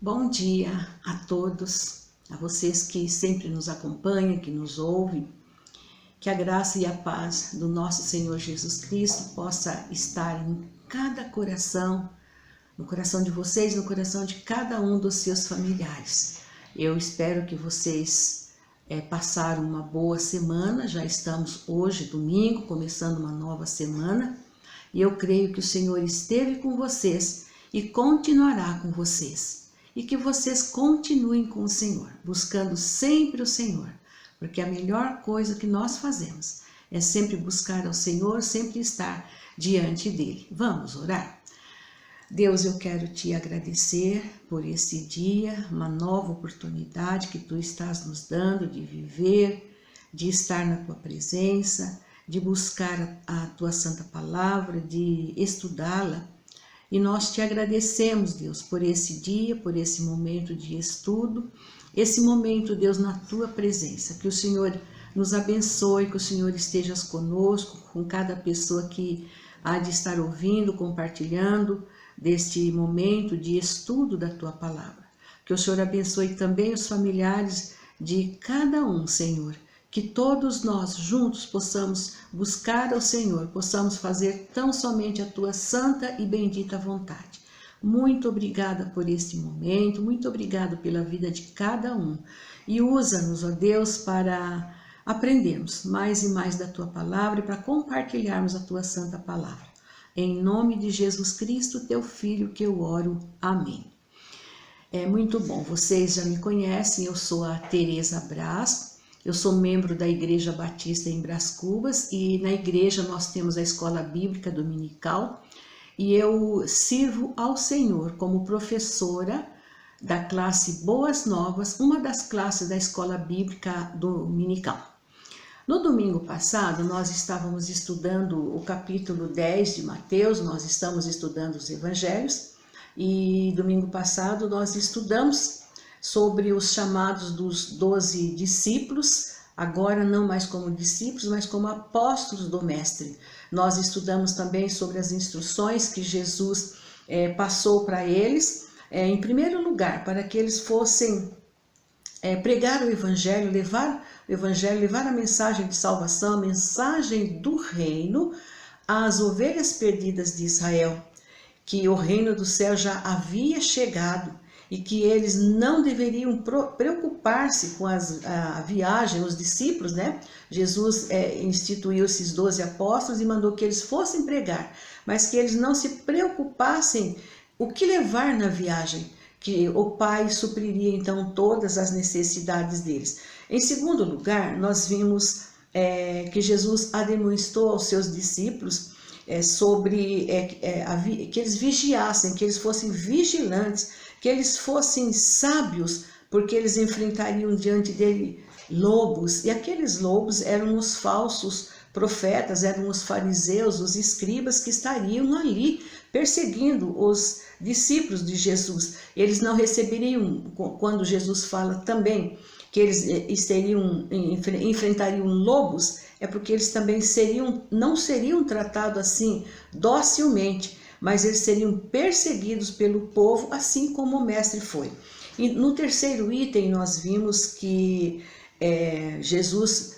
Bom dia a todos, a vocês que sempre nos acompanham, que nos ouvem. Que a graça e a paz do nosso Senhor Jesus Cristo possa estar em cada coração, no coração de vocês, no coração de cada um dos seus familiares. Eu espero que vocês passaram uma boa semana, já estamos hoje, domingo, começando uma nova semana, e eu creio que o Senhor esteve com vocês e continuará com vocês. E que vocês continuem com o Senhor, buscando sempre o Senhor, porque a melhor coisa que nós fazemos é sempre buscar ao Senhor, sempre estar diante dele. Vamos orar? Deus, eu quero te agradecer por esse dia, uma nova oportunidade que tu estás nos dando de viver, de estar na tua presença, de buscar a tua santa palavra, de estudá-la. E nós te agradecemos, Deus, por esse dia, por esse momento de estudo, esse momento, Deus, na tua presença. Que o Senhor nos abençoe, que o Senhor esteja conosco, com cada pessoa que há de estar ouvindo, compartilhando deste momento de estudo da tua palavra. Que o Senhor abençoe também os familiares de cada um, Senhor. Que todos nós juntos possamos buscar ao Senhor, possamos fazer tão somente a tua santa e bendita vontade. Muito obrigada por este momento, muito obrigada pela vida de cada um. E usa-nos, ó Deus, para aprendermos mais e mais da tua palavra e para compartilharmos a tua santa palavra. Em nome de Jesus Cristo, teu Filho, que eu oro. Amém. É muito bom, vocês já me conhecem, eu sou a Tereza Braz. Eu sou membro da Igreja Batista em Brás Cubas e na igreja nós temos a Escola Bíblica Dominical e eu sirvo ao Senhor como professora da classe Boas Novas, uma das classes da Escola Bíblica Dominical. No domingo passado nós estávamos estudando o capítulo 10 de Mateus, nós estamos estudando os Evangelhos e domingo passado nós estudamos sobre os chamados dos 12 discípulos, agora não mais como discípulos, mas como apóstolos do Mestre. Nós estudamos também sobre as instruções que Jesus passou para eles, em primeiro lugar, para que eles fossem pregar o Evangelho, levar a mensagem de salvação, a mensagem do reino às ovelhas perdidas de Israel, que o reino do céu já havia chegado, e que eles não deveriam preocupar-se com a viagem, os discípulos, né? Jesus instituiu esses 12 apóstolos e mandou que eles fossem pregar, mas que eles não se preocupassem o que levar na viagem, que o Pai supriria então todas as necessidades deles. Em segundo lugar, nós vimos que Jesus ademoestou aos seus discípulos sobre que eles vigiassem, que eles fossem vigilantes, que eles fossem sábios, porque eles enfrentariam diante dele lobos, e aqueles lobos eram os falsos profetas, eram os fariseus, os escribas que estariam ali perseguindo os discípulos de Jesus. Eles não receberiam, quando Jesus fala também que eles enfrentariam lobos, é porque eles também não seriam tratados assim docilmente, mas eles seriam perseguidos pelo povo, assim como o Mestre foi. E no terceiro item nós vimos que Jesus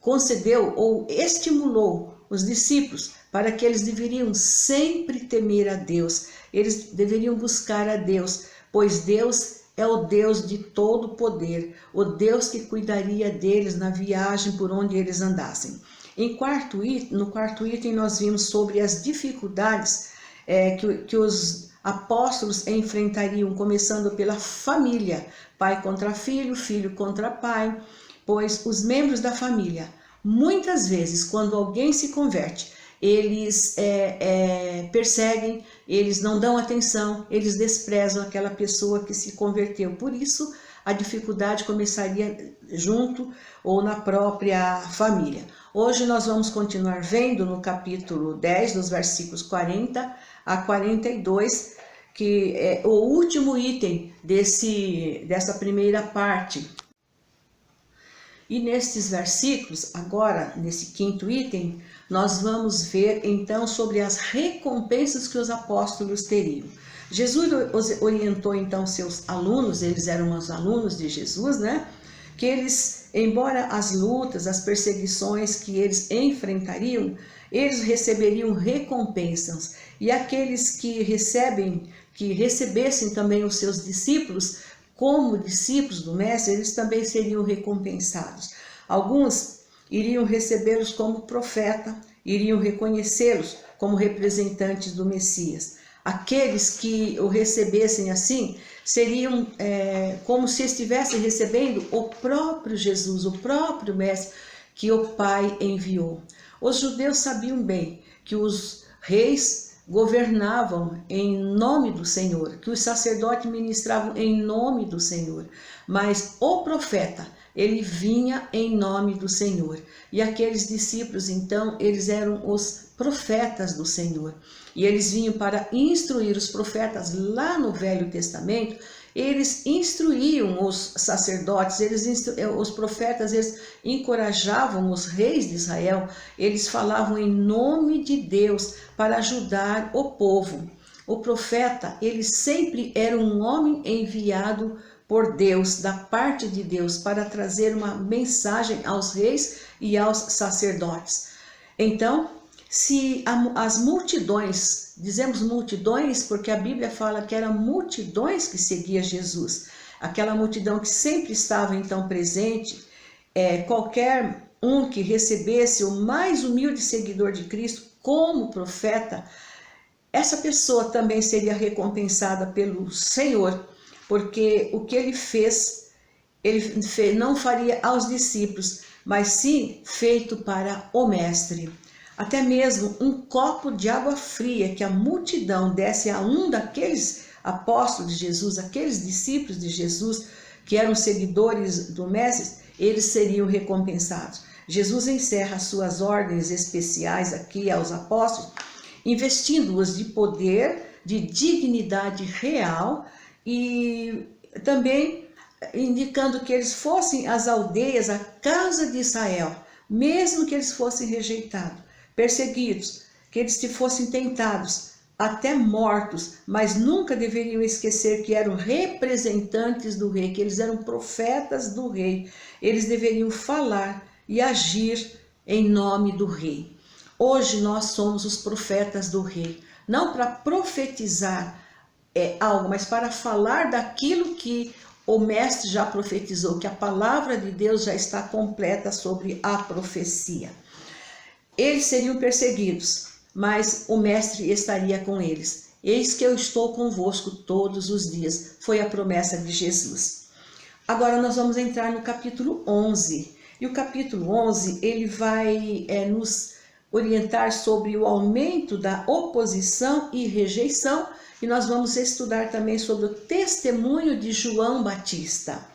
concedeu ou estimulou os discípulos para que eles deveriam sempre temer a Deus, eles deveriam buscar a Deus, pois Deus é o Deus de todo poder, o Deus que cuidaria deles na viagem por onde eles andassem. No quarto item nós vimos sobre as dificuldades que os apóstolos enfrentariam, começando pela família, pai contra filho, filho contra pai, pois os membros da família, muitas vezes, quando alguém se converte, eles perseguem, eles não dão atenção, eles desprezam aquela pessoa que se converteu. Por isso, a dificuldade começaria junto ou na própria família. Hoje nós vamos continuar vendo no capítulo 10, dos versículos 40 a 42, que é o último item dessa primeira parte. E nestes versículos, agora, nesse quinto item, nós vamos ver então sobre as recompensas que os apóstolos teriam. Jesus orientou então seus alunos, eles eram os alunos de Jesus, né? Que eles, embora as lutas, as perseguições que eles enfrentariam, eles receberiam recompensas. E aqueles que recebessem também os seus discípulos, como discípulos do Mestre, eles também seriam recompensados. Alguns iriam recebê-los como profeta, iriam reconhecê-los como representantes do Messias. Aqueles que o recebessem assim, seriam como se estivessem recebendo o próprio Jesus, o próprio Mestre que o Pai enviou. Os judeus sabiam bem que os reis governavam em nome do Senhor, que os sacerdotes ministravam em nome do Senhor, mas o profeta, ele vinha em nome do Senhor. E aqueles discípulos, então, eles eram os profetas do Senhor. E eles vinham para instruir os profetas lá no Velho Testamento. Eles instruíam os sacerdotes, os profetas, eles encorajavam os reis de Israel, eles falavam em nome de Deus para ajudar o povo. O profeta, ele sempre era um homem enviado por Deus, da parte de Deus, para trazer uma mensagem aos reis e aos sacerdotes. Então, se as multidões, dizemos multidões porque a Bíblia fala que eram multidões que seguiam Jesus, aquela multidão que sempre estava então presente, qualquer um que recebesse o mais humilde seguidor de Cristo como profeta, essa pessoa também seria recompensada pelo Senhor, porque o que ele fez não faria aos discípulos, mas sim feito para o Mestre. Até mesmo um copo de água fria que a multidão desse a um daqueles apóstolos de Jesus, aqueles discípulos de Jesus, que eram seguidores do Mestre, eles seriam recompensados. Jesus encerra suas ordens especiais aqui aos apóstolos, investindo-os de poder, de dignidade real e também indicando que eles fossem às aldeias, à casa de Israel, mesmo que eles fossem rejeitados, perseguidos, que eles fossem tentados, até mortos, mas nunca deveriam esquecer que eram representantes do rei, que eles eram profetas do rei. Eles deveriam falar e agir em nome do rei. Hoje nós somos os profetas do rei, não para profetizar algo, mas para falar daquilo que o Mestre já profetizou, que a palavra de Deus já está completa sobre a profecia. Eles seriam perseguidos, mas o Mestre estaria com eles. Eis que eu estou convosco todos os dias. Foi a promessa de Jesus. Agora nós vamos entrar no capítulo 11. E o capítulo 11, ele vai nos orientar sobre o aumento da oposição e rejeição. E nós vamos estudar também sobre o testemunho de João Batista.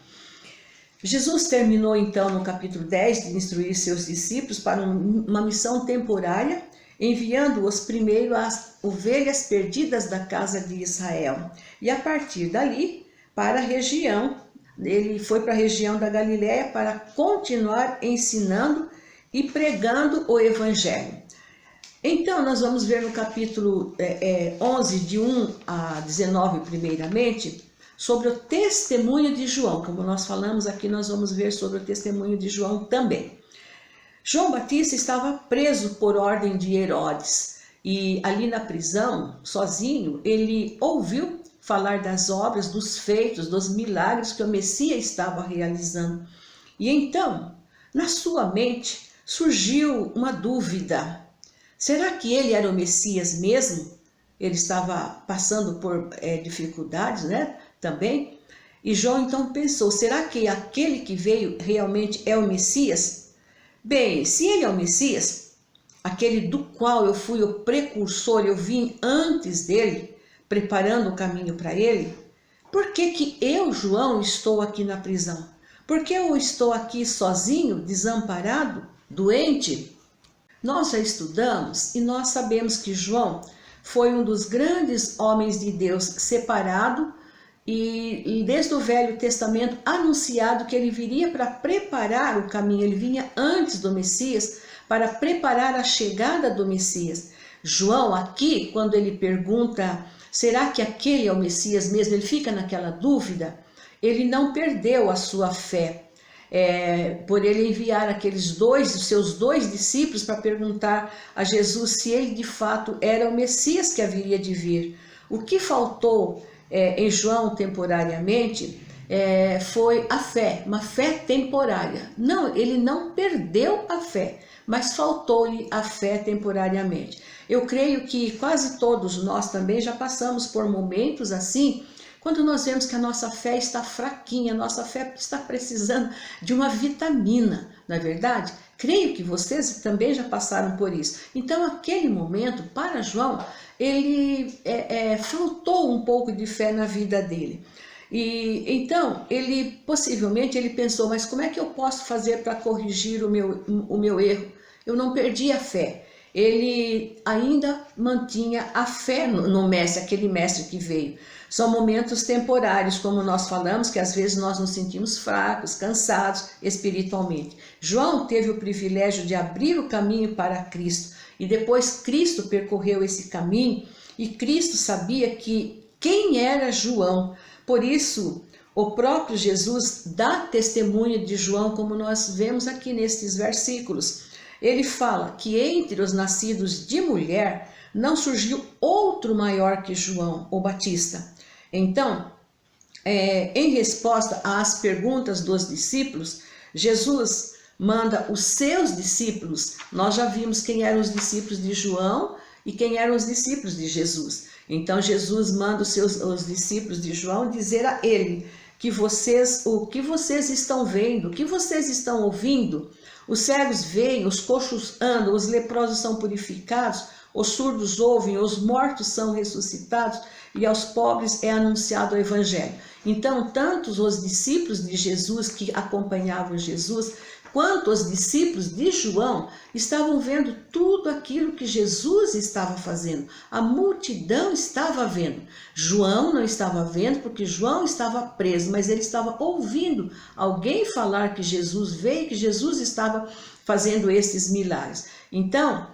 Jesus terminou então no capítulo 10 de instruir seus discípulos para uma missão temporária, enviando-os primeiro às ovelhas perdidas da casa de Israel. E a partir dali, para a região, ele foi para a região da Galiléia para continuar ensinando e pregando o Evangelho. Então, nós vamos ver no capítulo 11, de 1 a 19, primeiramente, sobre o testemunho de João. Como nós falamos aqui, nós vamos ver sobre o testemunho de João também. João Batista estava preso por ordem de Herodes. E ali na prisão, sozinho, ele ouviu falar das obras, dos feitos, dos milagres que o Messias estava realizando. E então, na sua mente, surgiu uma dúvida. Será que ele era o Messias mesmo? Ele estava passando por dificuldades, né? Também. E João então pensou, será que aquele que veio realmente é o Messias? Bem, se ele é o Messias, aquele do qual eu fui o precursor, eu vim antes dele, preparando o caminho para ele, por que eu, João, estou aqui na prisão? Por que eu estou aqui sozinho, desamparado, doente? Nós já estudamos e nós sabemos que João foi um dos grandes homens de Deus separado e desde o Velho Testamento anunciado que ele viria para preparar o caminho, ele vinha antes do Messias para preparar a chegada do Messias. João aqui, quando ele pergunta, será que aquele é o Messias mesmo? Ele fica naquela dúvida. Ele não perdeu a sua fé. Por ele enviar os seus dois discípulos para perguntar a Jesus se ele de fato era o Messias que haveria de vir. O que faltou em João temporariamente foi a fé, uma fé temporária. Não, ele não perdeu a fé, mas faltou-lhe a fé temporariamente. Eu creio que quase todos nós também já passamos por momentos assim, quando nós vemos que a nossa fé está fraquinha, a nossa fé está precisando de uma vitamina, não é verdade? Creio que vocês também já passaram por isso. Então, aquele momento, para João, ele faltou um pouco de fé na vida dele. E então, possivelmente ele pensou, mas como é que eu posso fazer para corrigir o meu erro? Eu não perdi a fé. Ele ainda mantinha a fé no mestre, aquele mestre que veio. São momentos temporários, como nós falamos, que às vezes nós nos sentimos fracos, cansados espiritualmente. João teve o privilégio de abrir o caminho para Cristo, e depois Cristo percorreu esse caminho, e Cristo sabia quem era João. Por isso, o próprio Jesus dá testemunho de João, como nós vemos aqui nestes versículos. Ele fala que entre os nascidos de mulher não surgiu outro maior que João, o Batista. Então, em resposta às perguntas dos discípulos, Jesus manda os seus discípulos. Nós já vimos quem eram os discípulos de João e quem eram os discípulos de Jesus. Então, Jesus manda os discípulos de João dizer a ele o que vocês estão vendo, o que vocês estão ouvindo. Os cegos veem, os coxos andam, os leprosos são purificados, os surdos ouvem, os mortos são ressuscitados e aos pobres é anunciado o Evangelho. Então, tanto os discípulos de Jesus que acompanhavam Jesus, quanto os discípulos de João estavam vendo tudo aquilo que Jesus estava fazendo. A multidão estava vendo. João não estava vendo porque João estava preso, mas ele estava ouvindo alguém falar que Jesus veio, que Jesus estava fazendo esses milagres. Então,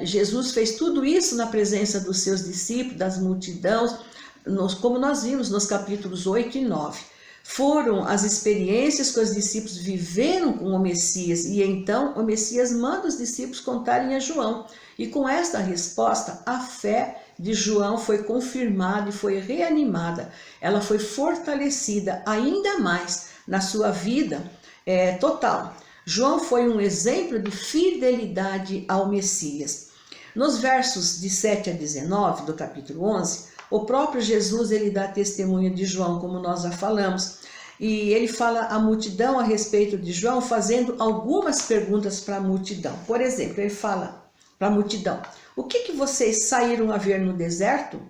Jesus fez tudo isso na presença dos seus discípulos, das multidões, como nós vimos nos capítulos 8 e 9. Foram as experiências que os discípulos viveram com o Messias, e então o Messias manda os discípulos contarem a João. E com esta resposta, a fé de João foi confirmada e foi reanimada. Ela foi fortalecida ainda mais na sua vida total. João foi um exemplo de fidelidade ao Messias. Nos versos de 7 a 19 do capítulo 11, o próprio Jesus ele dá testemunho de João, como nós já falamos, e ele fala à multidão a respeito de João, fazendo algumas perguntas para a multidão. Por exemplo, ele fala para a multidão, o que vocês saíram a ver no deserto?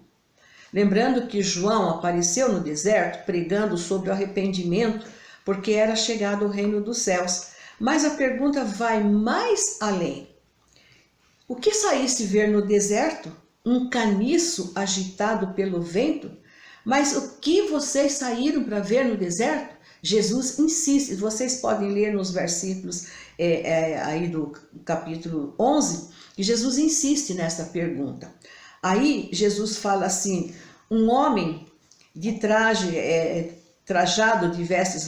Lembrando que João apareceu no deserto pregando sobre o arrependimento, porque era chegado o reino dos céus. Mas a pergunta vai mais além. O que saíste ver no deserto? Um caniço agitado pelo vento? Mas o que vocês saíram para ver no deserto? Jesus insiste, vocês podem ler nos versículos aí do capítulo 11, que Jesus insiste nessa pergunta. Aí Jesus fala assim, um homem de trajado de vestes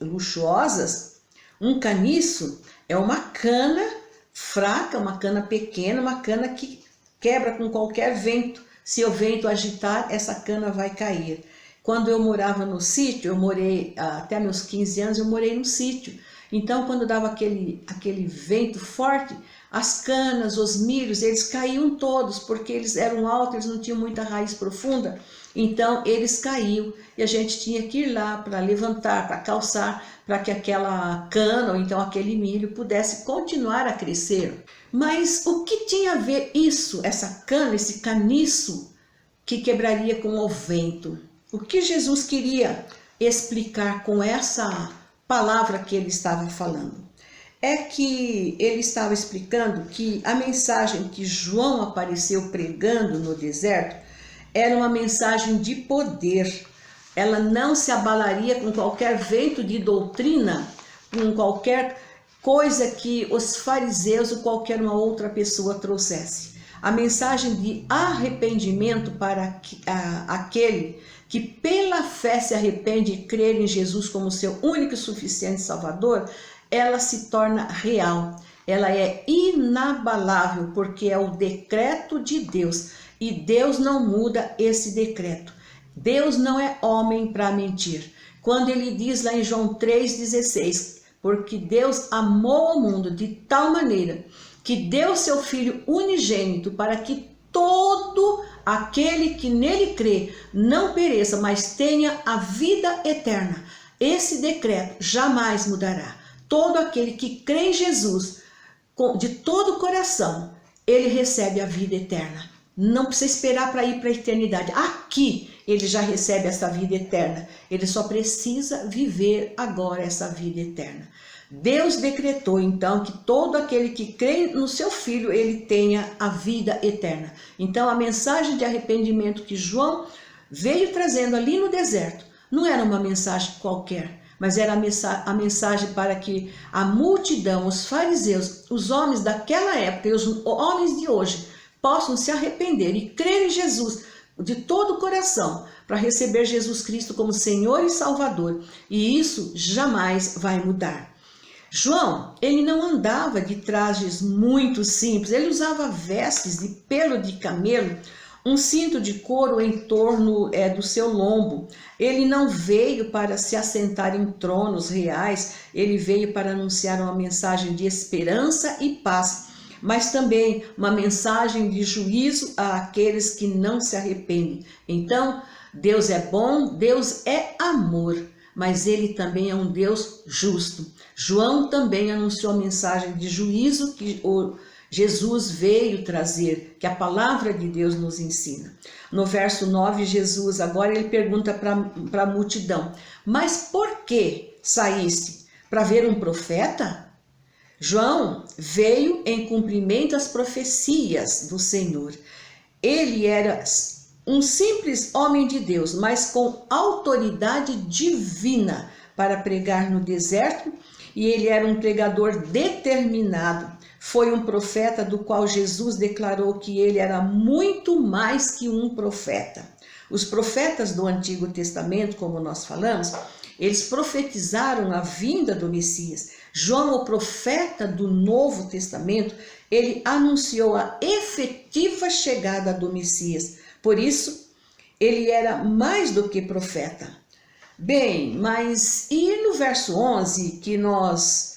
luxuosas, um caniço é uma cana fraca, uma cana pequena, uma cana que quebra com qualquer vento. Se o vento agitar, essa cana vai cair. Quando eu morava no sítio, eu morei até meus 15 anos, eu morei no sítio. Então, quando dava aquele vento forte, as canas, os milhos, eles caíam todos, porque eles eram altos, eles não tinham muita raiz profunda. Então, eles caíam e a gente tinha que ir lá para levantar, para calçar, para que aquela cana ou então aquele milho pudesse continuar a crescer. Mas o que tinha a ver isso, essa cana, esse caniço que quebraria com o vento? O que Jesus queria explicar com essa palavra que ele estava falando? É que ele estava explicando que a mensagem que João apareceu pregando no deserto era uma mensagem de poder. Ela não se abalaria com qualquer vento de doutrina, com qualquer coisa que os fariseus ou qualquer uma outra pessoa trouxesse. A mensagem de arrependimento para aquele que pela fé se arrepende e crê em Jesus como seu único e suficiente Salvador, ela se torna real. Ela é inabalável, porque é o decreto de Deus. E Deus não muda esse decreto. Deus não é homem para mentir. Quando ele diz lá em João 3,16, porque Deus amou o mundo de tal maneira que deu seu Filho unigênito para que todo aquele que nele crê não pereça, mas tenha a vida eterna. Esse decreto jamais mudará. Todo aquele que crê em Jesus de todo o coração, ele recebe a vida eterna. Não precisa esperar para ir para a eternidade. Aqui ele já recebe essa vida eterna. Ele só precisa viver agora essa vida eterna. Deus decretou então que todo aquele que crê no seu Filho, ele tenha a vida eterna. Então a mensagem de arrependimento que João veio trazendo ali no deserto, não era uma mensagem qualquer, mas era a mensagem para que a multidão, os fariseus, os homens daquela época e os homens de hoje possam se arrepender e crer em Jesus de todo o coração para receber Jesus Cristo como Senhor e Salvador. E isso jamais vai mudar. João, ele não andava de trajes muito simples, ele usava vestes de pelo de camelo, um cinto de couro em torno do seu lombo. Ele não veio para se assentar em tronos reais, ele veio para anunciar uma mensagem de esperança e paz, mas também uma mensagem de juízo àqueles que não se arrependem. Então, Deus é bom, Deus é amor, mas ele também é um Deus justo. João também anunciou a mensagem de juízo que Jesus veio trazer, que a palavra de Deus nos ensina. No verso 9, Jesus agora ele pergunta para a multidão: mas por que saíste? Para ver um profeta? João veio em cumprimento às profecias do Senhor. Ele era um simples homem de Deus, mas com autoridade divina para pregar no deserto, e ele era um pregador determinado. Foi um profeta do qual Jesus declarou que ele era muito mais que um profeta. Os profetas do Antigo Testamento, como nós falamos, eles profetizaram a vinda do Messias. João, o profeta do Novo Testamento, ele anunciou a efetiva chegada do Messias. Por isso, ele era mais do que profeta. Bem, mas e no verso 11, que nós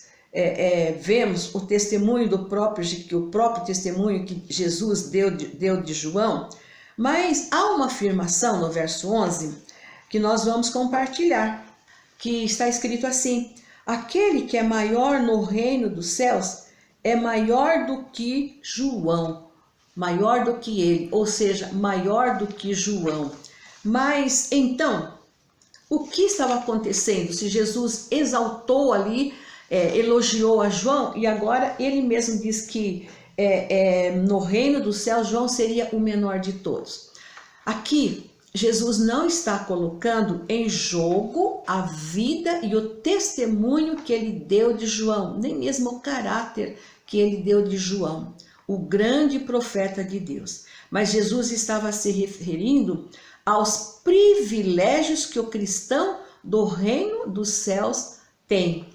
vemos o testemunho o próprio testemunho que Jesus deu de João, mas há uma afirmação no verso 11 que nós vamos compartilhar, que está escrito assim: aquele que é maior no reino dos céus é maior do que João, maior do que ele, ou seja, maior do que João. Mas então, o que estava acontecendo? Se Jesus exaltou ali, elogiou a João, e agora ele mesmo diz que no reino dos céus João seria o menor de todos. Aqui, Jesus não está colocando em jogo a vida e o testemunho que ele deu de João, nem mesmo o caráter que ele deu de João, o grande profeta de Deus. Mas Jesus estava se referindo aos privilégios que o cristão do reino dos céus tem.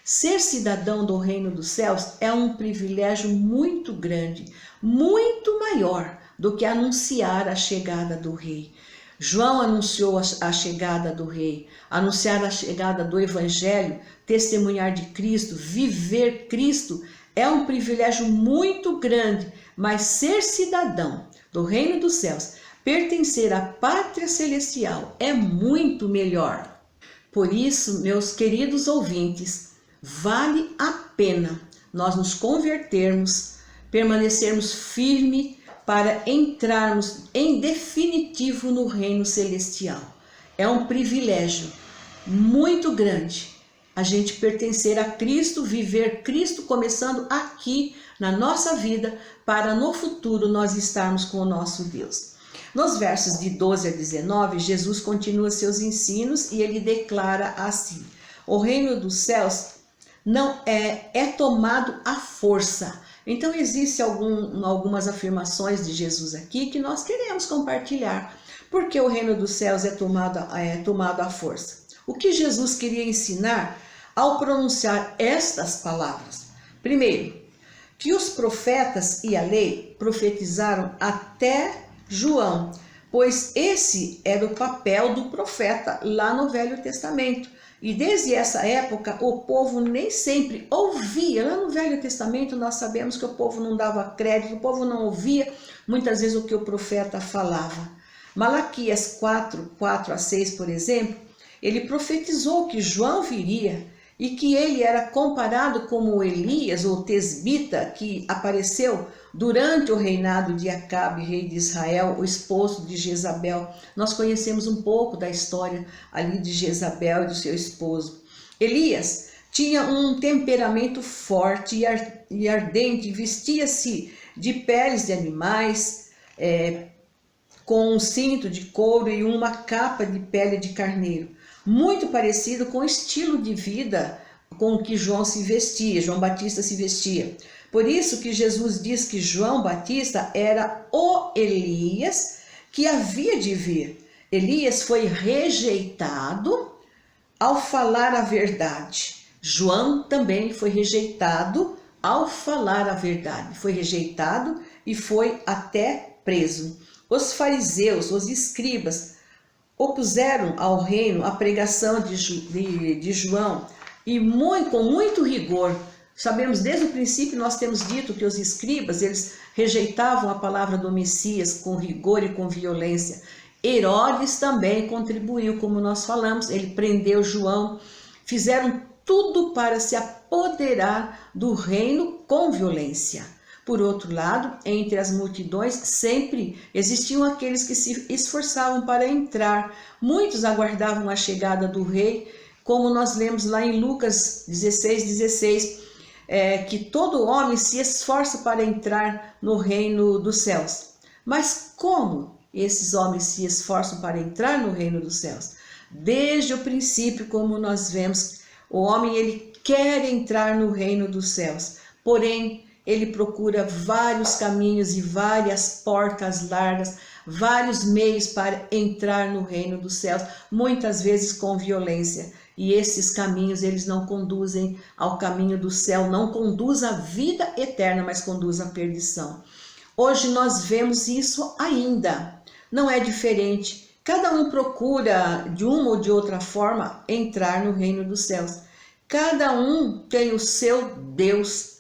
Ser cidadão do reino dos céus é um privilégio muito grande, muito maior do que anunciar a chegada do rei. João anunciou a chegada do rei, anunciar a chegada do evangelho, testemunhar de Cristo, viver Cristo é um privilégio muito grande, mas ser cidadão do reino dos céus, pertencer à pátria celestial é muito melhor. Por isso, meus queridos ouvintes, vale a pena nós nos convertermos, permanecermos firmes para entrarmos em definitivo no reino celestial. É um privilégio muito grande a gente pertencer a Cristo, viver Cristo, começando aqui na nossa vida, para no futuro nós estarmos com o nosso Deus. Nos versos de 12 a 19, Jesus continua seus ensinos e ele declara assim: o reino dos céus não é tomado à força. Então existem algumas afirmações de Jesus aqui que nós queremos compartilhar, porque o reino dos céus é tomado à força. O que Jesus queria ensinar ao pronunciar estas palavras? Primeiro, que os profetas e a lei profetizaram até João, pois esse era o papel do profeta lá no Velho Testamento. E desde essa época o povo nem sempre ouvia. Lá no Velho Testamento nós sabemos que o povo não dava crédito, o povo não ouvia muitas vezes o que o profeta falava. Malaquias 4:4-6, por exemplo, ele profetizou que João viria e que ele era comparado como Elias, ou Tesbita, que apareceu durante o reinado de Acabe, rei de Israel, o esposo de Jezabel. Nós conhecemos um pouco da história ali de Jezabel e do seu esposo. Elias tinha um temperamento forte e ardente, vestia-se de peles de animais, com um cinto de couro e uma capa de pele de carneiro, muito parecido com o estilo de vida com que João Batista se vestia. Por isso que Jesus diz que João Batista era o Elias que havia de vir. Elias foi rejeitado ao falar a verdade. João também foi rejeitado ao falar a verdade. Foi rejeitado e foi até preso. Os fariseus, os escribas, opuseram ao reino a pregação de João e com muito rigor. Sabemos desde o princípio, nós temos dito que os escribas, eles rejeitavam a palavra do Messias com rigor e com violência. Herodes também contribuiu, como nós falamos, ele prendeu João, fizeram tudo para se apoderar do reino com violência. Por outro lado, entre as multidões sempre existiam aqueles que se esforçavam para entrar. Muitos aguardavam a chegada do rei, como nós lemos lá em Lucas 16:16, que todo homem se esforça para entrar no reino dos céus. Mas como esses homens se esforçam para entrar no reino dos céus? Desde o princípio, como nós vemos, o homem ele quer entrar no reino dos céus, porém ele procura vários caminhos e várias portas largas, vários meios para entrar no reino dos céus, muitas vezes com violência. E esses caminhos, eles não conduzem ao caminho do céu, não conduz à vida eterna, mas conduz à perdição. Hoje nós vemos isso ainda, não é diferente. Cada um procura, de uma ou de outra forma, entrar no reino dos céus. Cada um tem o seu Deus,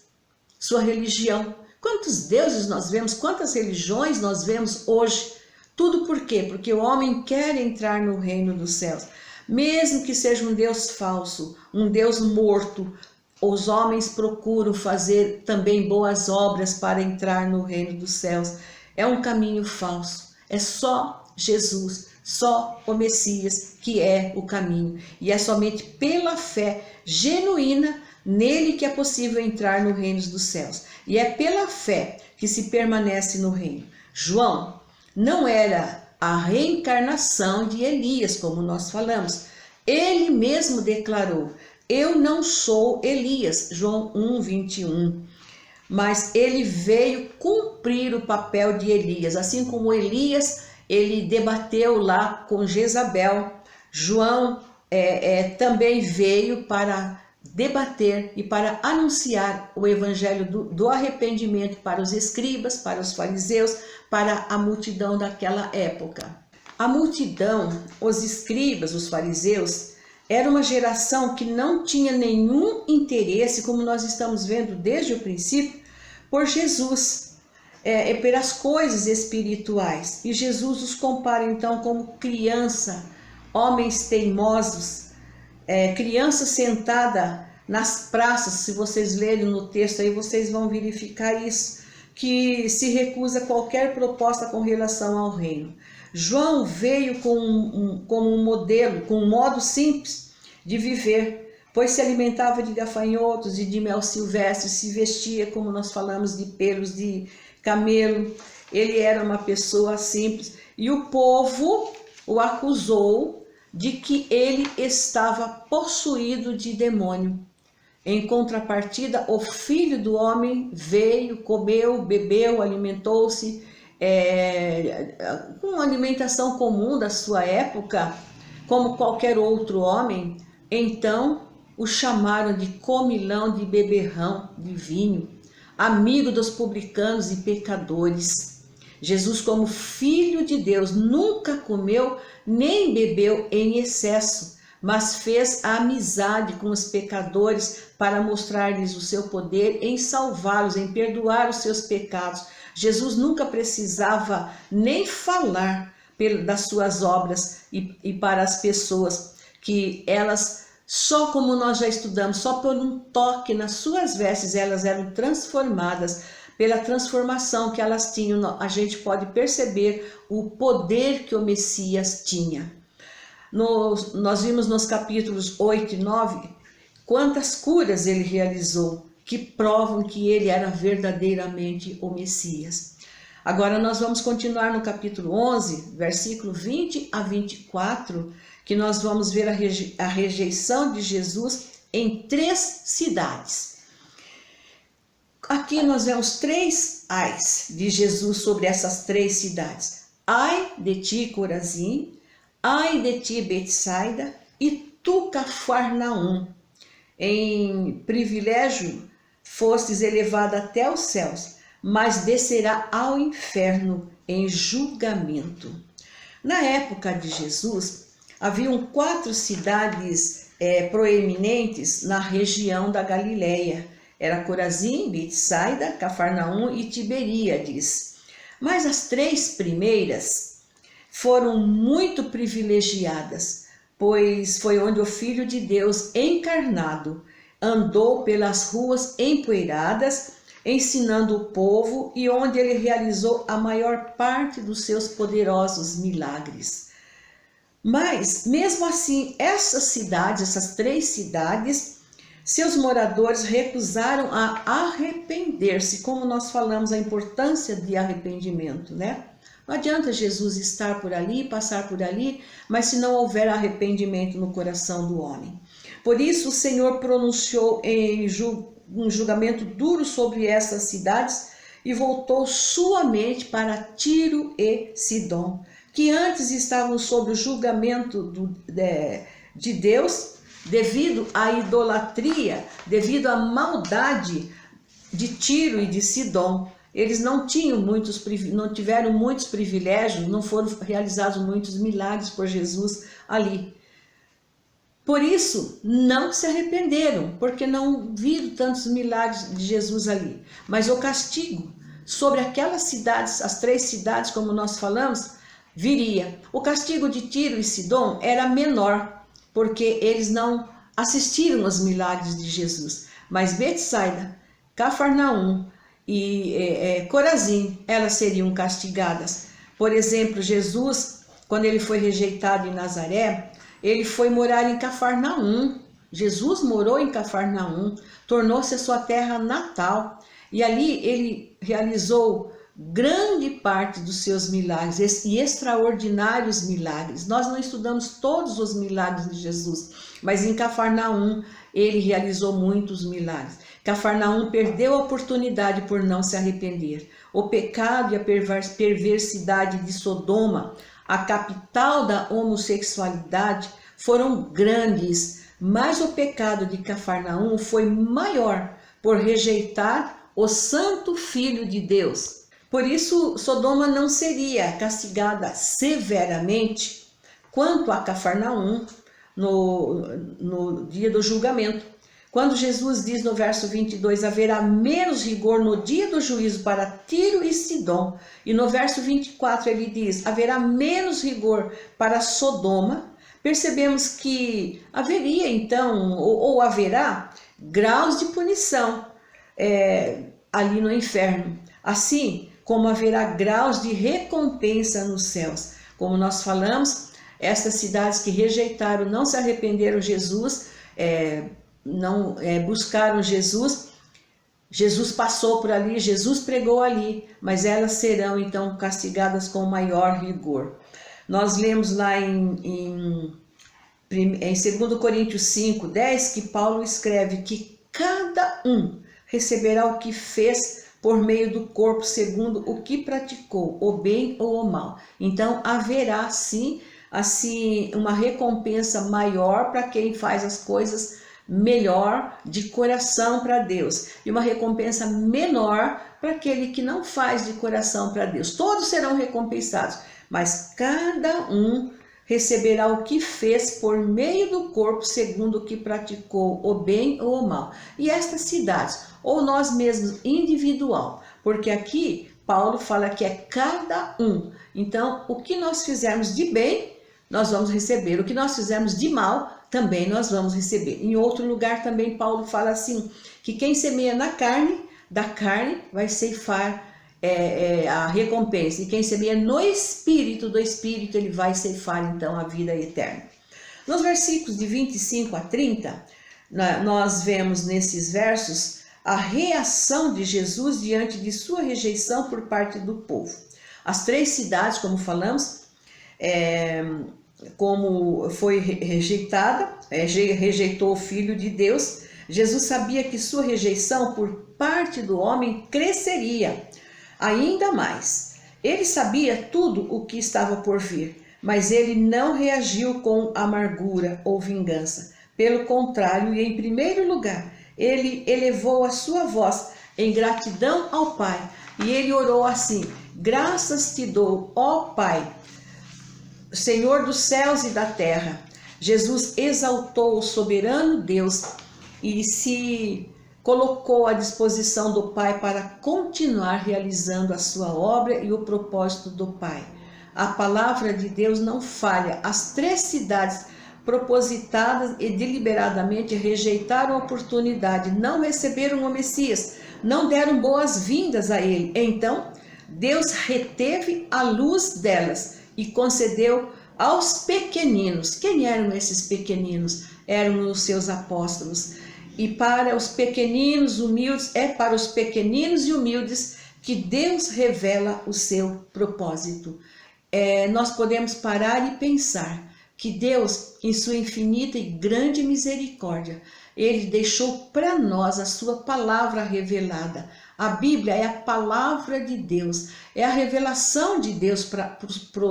sua religião. Quantos deuses nós vemos, quantas religiões nós vemos hoje? Tudo por quê? Porque o homem quer entrar no reino dos céus. Mesmo que seja um Deus falso, um Deus morto, os homens procuram fazer também boas obras para entrar no reino dos céus. É um caminho falso. É só Jesus, só o Messias que é o caminho. E é somente pela fé genuína nele que é possível entrar no reino dos céus. E é pela fé que se permanece no reino. João não era a reencarnação de Elias, como nós falamos. Ele mesmo declarou: eu não sou Elias, João 1:21. Mas ele veio cumprir o papel de Elias. Assim como Elias, ele debateu lá com Jezabel. João também veio para debater e para anunciar o evangelho do arrependimento para os escribas, para os fariseus, para a multidão daquela época. A multidão, os escribas, os fariseus, era uma geração que não tinha nenhum interesse, como nós estamos vendo desde o princípio, por Jesus, pelas coisas espirituais. E Jesus os compara então como criança, homens teimosos, criança sentada nas praças. Se vocês lerem no texto aí, vocês vão verificar isso, que se recusa qualquer proposta com relação ao reino. João veio como um modelo, com um modo simples de viver, pois se alimentava de gafanhotos e de mel silvestre, se vestia, como nós falamos, de pelos de camelo. Ele era uma pessoa simples e o povo o acusou de que ele estava possuído de demônio. Em contrapartida, o Filho do Homem veio, comeu, bebeu, alimentou-se com alimentação comum da sua época, como qualquer outro homem. Então o chamaram de comilão, de beberrão de vinho, amigo dos publicanos e pecadores. Jesus, como Filho de Deus, nunca comeu nem bebeu em excesso, mas fez a amizade com os pecadores para mostrar-lhes o seu poder em salvá-los, em perdoar os seus pecados. Jesus nunca precisava nem falar das suas obras e para as pessoas, que elas, só como nós já estudamos, só por um toque nas suas vestes, elas eram transformadas. Pela transformação que elas tinham, a gente pode perceber o poder que o Messias tinha. Nós vimos nos capítulos 8 e 9 quantas curas ele realizou, que provam que ele era verdadeiramente o Messias. Agora nós vamos continuar no capítulo 11, versículo 20 a 24, que nós vamos ver a rejeição de Jesus em 3 cidades. Aqui nós vemos 3 ais de Jesus sobre essas 3 cidades. Ai de ti, Corazim, ai de ti, Betsaida, e tu, Cafarnaum. Em privilégio fostes elevada até os céus, mas descerá ao inferno em julgamento. Na época de Jesus, haviam 4 cidades proeminentes na região da Galileia. Era Corazim, Betsaida, Cafarnaum e Tiberíades. Mas as 3 primeiras foram muito privilegiadas, pois foi onde o Filho de Deus encarnado andou pelas ruas empoeiradas, ensinando o povo, e onde ele realizou a maior parte dos seus poderosos milagres. Mas, mesmo assim, essas 3 cidades, seus moradores recusaram a arrepender-se, como nós falamos a importância de arrependimento, né? Não adianta Jesus estar por ali, passar por ali, mas se não houver arrependimento no coração do homem. Por isso o Senhor pronunciou um julgamento duro sobre essas cidades e voltou sua mente para Tiro e Sidom, que antes estavam sob o julgamento de Deus, devido à idolatria, devido à maldade de Tiro e de Sidom. Eles não tiveram muitos privilégios, não foram realizados muitos milagres por Jesus ali. Por isso, não se arrependeram, porque não viram tantos milagres de Jesus ali. Mas o castigo sobre aquelas cidades, as 3 cidades, como nós falamos, viria. O castigo de Tiro e Sidom era menor, porque eles não assistiram aos milagres de Jesus. Mas Betsaida, Cafarnaum e Corazim, elas seriam castigadas. Por exemplo, Jesus, quando ele foi rejeitado em Nazaré, ele foi morar em Cafarnaum. Jesus morou em Cafarnaum, tornou-se a sua terra natal. E ali ele realizou grande parte dos seus milagres e extraordinários milagres. Nós não estudamos todos os milagres de Jesus, mas em Cafarnaum ele realizou muitos milagres. Cafarnaum perdeu a oportunidade por não se arrepender. O pecado e a perversidade de Sodoma, a capital da homossexualidade, foram grandes, mas o pecado de Cafarnaum foi maior por rejeitar o Santo Filho de Deus. Por isso, Sodoma não seria castigada severamente quanto a Cafarnaum no dia do julgamento. Quando Jesus diz no verso 22, haverá menos rigor no dia do juízo para Tiro e Sidom, e no verso 24 ele diz, haverá menos rigor para Sodoma, percebemos que haveria então, ou haverá, graus de punição ali no inferno, assim como haverá graus de recompensa nos céus. Como nós falamos, estas cidades que rejeitaram, não se arrependeram de Jesus, não buscaram Jesus, Jesus passou por ali, Jesus pregou ali, mas elas serão então castigadas com maior rigor. Nós lemos lá em 2 Coríntios 5:10 que Paulo escreve que cada um receberá o que fez por meio do corpo, segundo o que praticou, o bem ou o mal. Então haverá sim, assim, uma recompensa maior para quem faz as coisas melhor de coração para Deus, e uma recompensa menor para aquele que não faz de coração para Deus. Todos serão recompensados, mas cada um receberá o que fez por meio do corpo, segundo o que praticou, o bem ou o mal. E estas cidades, ou nós mesmos individual, porque aqui Paulo fala que é cada um. Então, o que nós fizermos de bem, nós vamos receber. O que nós fizermos de mal, também nós vamos receber. Em outro lugar também Paulo fala assim, que quem semeia na carne, da carne vai ceifar a recompensa. E quem semeia no Espírito, do Espírito ele vai ceifar então a vida eterna. Nos versículos de 25 a 30, nós vemos nesses versos a reação de Jesus diante de sua rejeição por parte do povo. As 3 cidades, como falamos, como foi rejeitada, rejeitou o Filho de Deus. Jesus sabia que sua rejeição por parte do homem cresceria ainda mais. Ele sabia tudo o que estava por vir, mas ele não reagiu com amargura ou vingança. Pelo contrário, e em primeiro lugar, ele elevou a sua voz em gratidão ao Pai, e ele orou assim: graças te dou, ó Pai, Senhor dos céus e da terra. Jesus exaltou o soberano Deus e se colocou à disposição do Pai para continuar realizando a sua obra e o propósito do Pai. A palavra de Deus não falha. As 3 cidades propositadas e deliberadamente rejeitaram a oportunidade, não receberam o Messias, não deram boas-vindas a ele. Então, Deus reteve a luz delas e concedeu aos pequeninos. Quem eram esses pequeninos? Eram os seus apóstolos. E para os pequeninos humildes, é para os pequeninos e humildes que Deus revela o seu propósito. Nós podemos parar e pensar que Deus, em sua infinita e grande misericórdia, Ele deixou para nós a sua palavra revelada. A Bíblia é a palavra de Deus, é a revelação de Deus para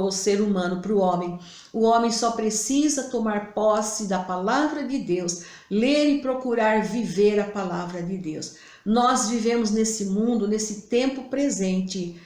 o ser humano, para o homem. O homem só precisa tomar posse da palavra de Deus, ler e procurar viver a palavra de Deus. Nós vivemos nesse mundo, nesse tempo presente,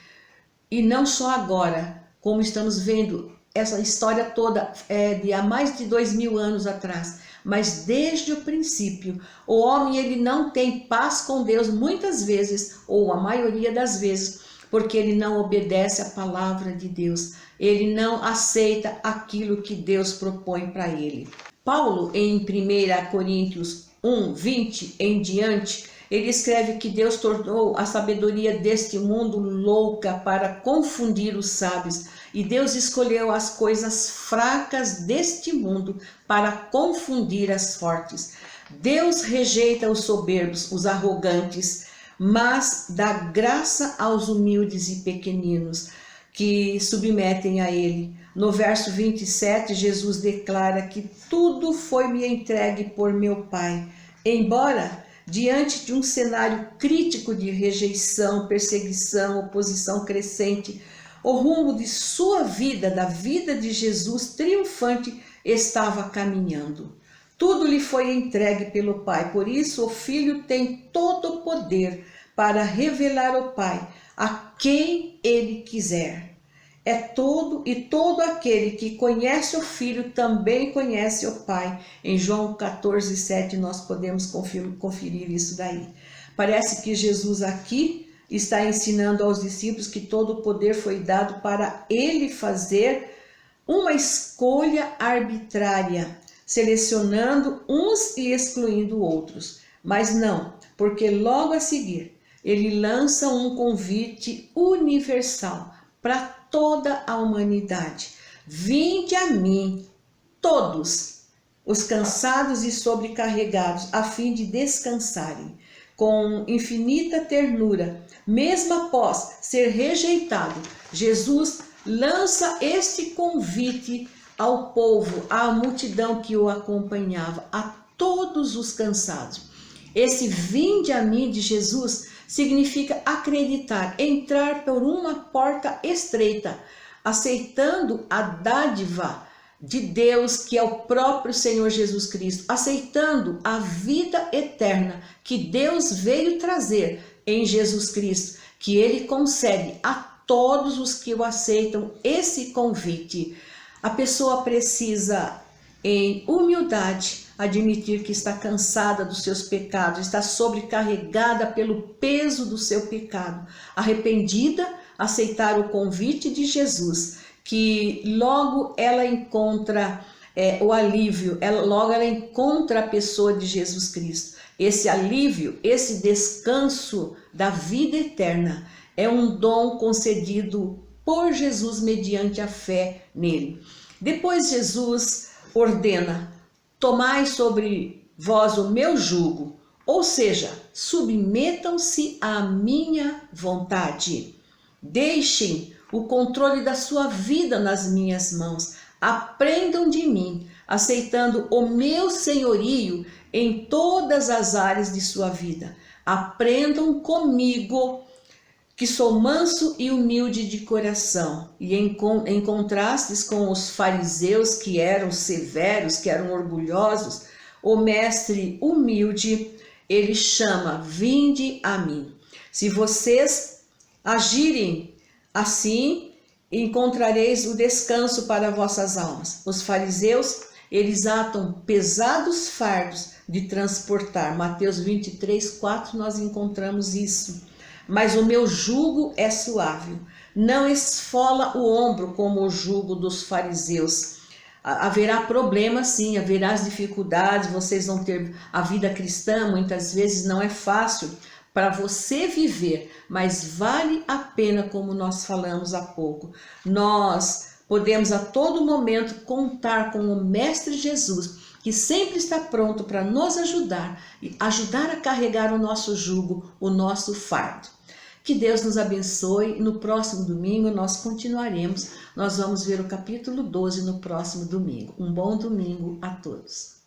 e não só agora, como estamos vendo, essa história toda é de há mais de 2000 anos atrás. Mas desde o princípio, o homem ele não tem paz com Deus muitas vezes, ou a maioria das vezes, porque ele não obedece à palavra de Deus. Ele não aceita aquilo que Deus propõe para ele. Paulo, em 1 Coríntios 1, 20 em diante, ele escreve que Deus tornou a sabedoria deste mundo louca para confundir os sábios. E Deus escolheu as coisas fracas deste mundo para confundir as fortes. Deus rejeita os soberbos, os arrogantes, mas dá graça aos humildes e pequeninos que submetem a Ele. No verso 27, Jesus declara que tudo foi me entregue por meu Pai. Embora, diante de um cenário crítico de rejeição, perseguição, oposição crescente, o rumo de sua vida, da vida de Jesus triunfante, estava caminhando. Tudo lhe foi entregue pelo Pai, por isso o Filho tem todo o poder para revelar o Pai a quem Ele quiser. Todo aquele que conhece o Filho também conhece o Pai. Em João 14, 7 nós podemos conferir isso daí. Parece que Jesus aqui está ensinando aos discípulos que todo o poder foi dado para ele fazer uma escolha arbitrária, selecionando uns e excluindo outros. Mas não, porque logo a seguir ele lança um convite universal para toda a humanidade. Vinde a mim, todos os cansados e sobrecarregados, a fim de descansarem. Com infinita ternura, mesmo após ser rejeitado, Jesus lança este convite ao povo, à multidão que o acompanhava, a todos os cansados. Esse vinde a mim de Jesus significa acreditar, entrar por uma porta estreita, aceitando a dádiva de Deus, que é o próprio Senhor Jesus Cristo, aceitando a vida eterna que Deus veio trazer em Jesus Cristo, que Ele concede a todos os que o aceitam esse convite. A pessoa precisa, em humildade, admitir que está cansada dos seus pecados, está sobrecarregada pelo peso do seu pecado, arrependida, aceitar o convite de Jesus, que logo ela encontra o alívio, logo ela encontra a pessoa de Jesus Cristo. Esse alívio, esse descanso da vida eterna é um dom concedido por Jesus mediante a fé nele. Depois Jesus ordena: tomai sobre vós o meu jugo, ou seja, submetam-se à minha vontade. Deixem o controle da sua vida nas minhas mãos. Aprendam de mim, aceitando o meu senhorio em todas as áreas de sua vida. Aprendam comigo, que sou manso e humilde de coração. E em contrastes com os fariseus, que eram severos, que eram orgulhosos, o mestre humilde, ele chama: vinde a mim. Se vocês agirem assim, encontrareis o descanso para vossas almas. Os fariseus, eles atam pesados fardos de transportar. Mateus 23:4 nós encontramos isso. Mas o meu jugo é suave, não esfola o ombro como o jugo dos fariseus. Haverá problemas, sim, haverá as dificuldades, vocês vão ter a vida cristã, muitas vezes não é fácil para você viver, mas vale a pena, como nós falamos há pouco. Nós podemos a todo momento contar com o Mestre Jesus, que sempre está pronto para nos ajudar e ajudar a carregar o nosso jugo, o nosso fardo. Que Deus nos abençoe. No próximo domingo nós continuaremos. Nós vamos ver o capítulo 12 no próximo domingo. Um bom domingo a todos.